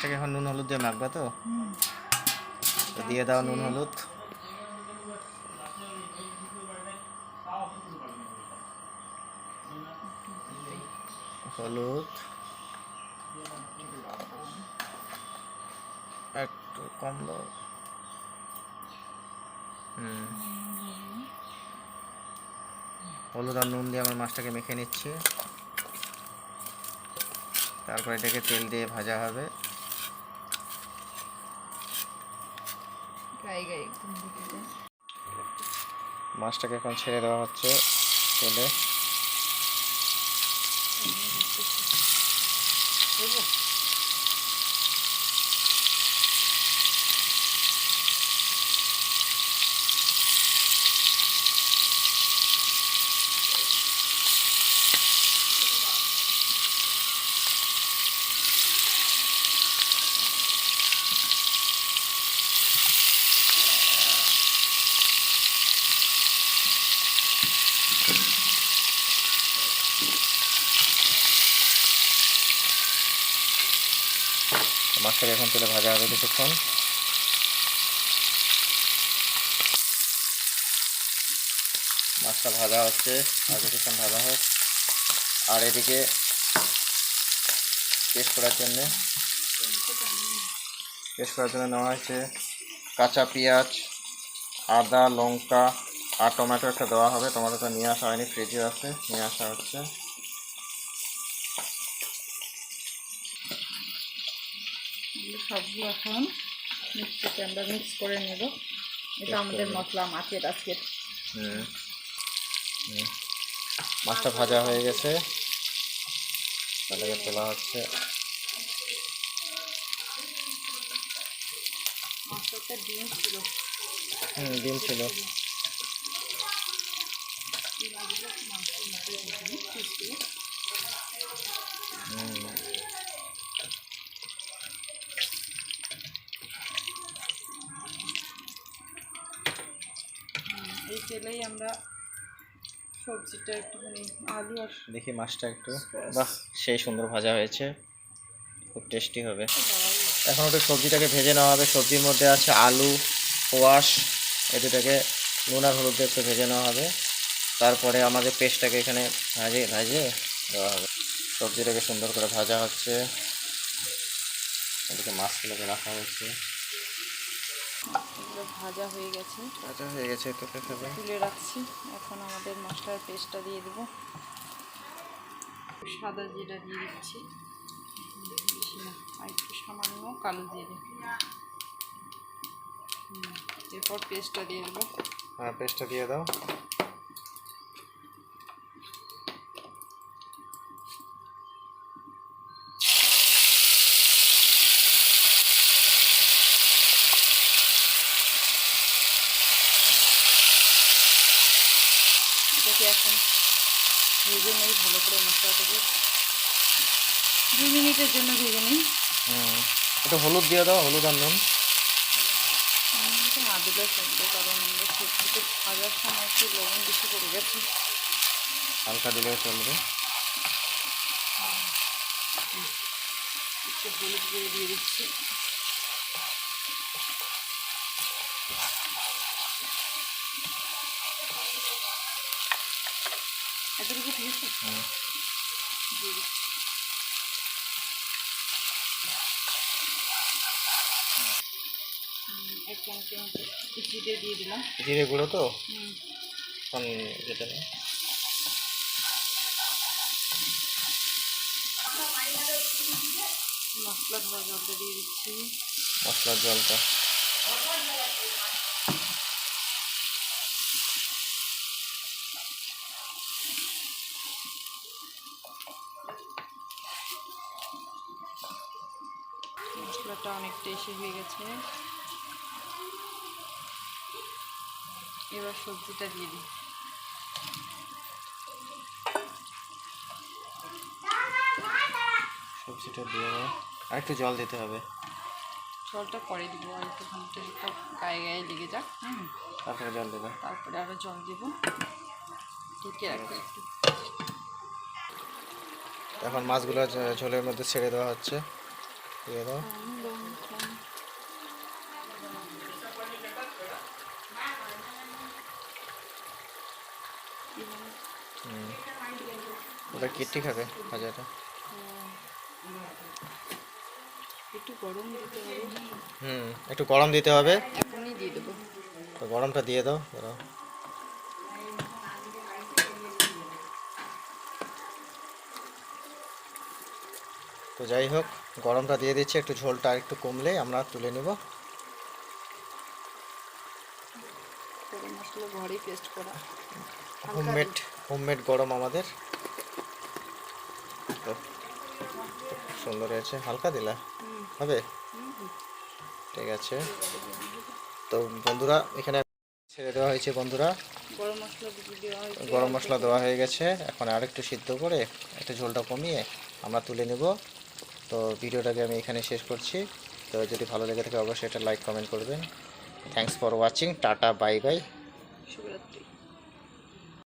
মাছটাকে এখন নুন হলুদ দিয়ে মাখবা তো দিয়ে দাও নুন হলুদ। হলুদ একটু কম দাও। হলুদ আর নুন দিয়ে আমার মাছটাকে মেখে নিচ্ছি। তারপর এটাকে তেল দিয়ে ভাজা হবে। মাছটাকে এখন ছেড়ে দেওয়া হচ্ছে তেলে। মাছটাকে এখন তেলে ভাজা হবে কিছুক্ষণ। মাছটা ভাজা হচ্ছে, আর কিছুক্ষণ ভাজা হোক। আর এদিকে পেস্ট করার জন্য নেওয়া হয়েছে কাঁচা পেঁয়াজ, আদা, লঙ্কা আর টমেটো একটা দেওয়া হবে। টমেটোটা নিয়ে আসা হয়নি, ফ্রিজে আছে, নিয়ে আসা হচ্ছে। সবগুলো এখন মিক্সিতে আমরা মিক্স করে নেব। এটা আমাদের মশলা মাছের আজকে। মাছটা ভাজা হয়ে গেছে, তাহলে তোলা হচ্ছে। মাছটা ডিম ছিল, ডিম ছিল। এই তেলেই আমরা সবজিটা একটুখানি আলু আর দেখি মাছটা একটু, বাহ সেই সুন্দর ভাজা হয়েছে, খুব টেস্টি হবে। এখন ওটা সবজিটাকে ভেজে নেওয়া হবে। সবজির মধ্যে আছে আলু, কোয়াশ, এই দুটাকে নুন আর হলুদ দিয়ে একটু ভেজে নেওয়া হবে। তারপরে আমাদের পেস্টটাকে এখানে ভাজে দেওয়া হবে। সবজিটাকে সুন্দর করে ভাজা হচ্ছে, এদিকে মাছগুলোকে রাখা হচ্ছে। ভাজা হয়ে গেছে, তুলে রাখছি। এখন আমাদের মশলার পেস্টটা দিয়ে দেব। সাদা জিরা দিয়ে দিচ্ছি, বেশি না, আর একটু সামান্য কালো জিরে। এরপর পেস্টটা দিয়ে দেবো। হ্যাঁ, পেস্টটা দিয়ে দাও। এটাকে এখন ভেজে নেই ভালো করে, মশলাটাকে 2 মিনিটের জন্য ভেজে নিই। একটু হলুদ দিয়ে দাও, হলুদ আর নুন। না দিলে চলবে, কারণ আমরা সবজিতে ভাজার সময় একটু লবণ বেশি পড়ে গেছে। হালকা দিলেও চলবে। একটু হলুদ গুঁড়ো দিয়ে দিচ্ছি। এতটুকু ঠিক আছে, দিয়ে দিচ্ছি। এক চামচের মতো জিরে দিয়ে দিলাম। জিরে গুঁড়ো তো এখন যেটা নেই। মশলা ধোয়া জলটা দিয়ে দিচ্ছি। মশলার জলটা মশলাটা অনেকটা এসে হয়ে গেছে। এবার সবজিটা দিয়ে দিই। সবজিটা দিয়ে আর একটু জল দিতে হবে। জলটা পরে দিব, আর একটুখানি গায়ে গায়ে লেগে যাক। তারপরে জল দেবে। তারপরে আরও জল দেবো, ঢেকে রাখবো একটু। এখন মাছগুলো ঝোলের মধ্যে ছেড়ে দেওয়া হচ্ছে। দিয়ে দাও। হুম, ওটা কেটে খাবে ভাজাটা। একটু গরম দিতে হবে। হুম, একটু গরম দিতে হবে। এখনই দিয়ে দেবো। তো গরমটা দিয়ে দাও, দাঁড়াও। তো যাই হোক, গরমটা দিয়ে দিচ্ছি, একটু ঝোলটা একটু কমলে আমরা তুলে নেব। গরম মশলা ঘরেই পেস্ট করা, হালকা হোমমেড হোমমেড গরম আমাদের। তো সুন্দর হয়েছে, হালকা দিলা হবে, ঠিক আছে। তো বন্ধুরা এখানে ছেড়ে দেওয়া হয়েছে বন্ধুরা, গরম মশলা দিয়ে দেওয়া হয়েছে। গরম মশলা দেওয়া হয়ে গেছে। এখন আরেকটু সিদ্ধ করে একটু ঝোলটা কমিয়ে আমরা তুলে নেব। তো ভিডিওটাকে আমি এখানে শেষ করছি। তো যদি ভালো লেগে থাকে অবশ্যই এটা লাইক কমেন্ট করবেন। Thanks for watching, tata bye bye.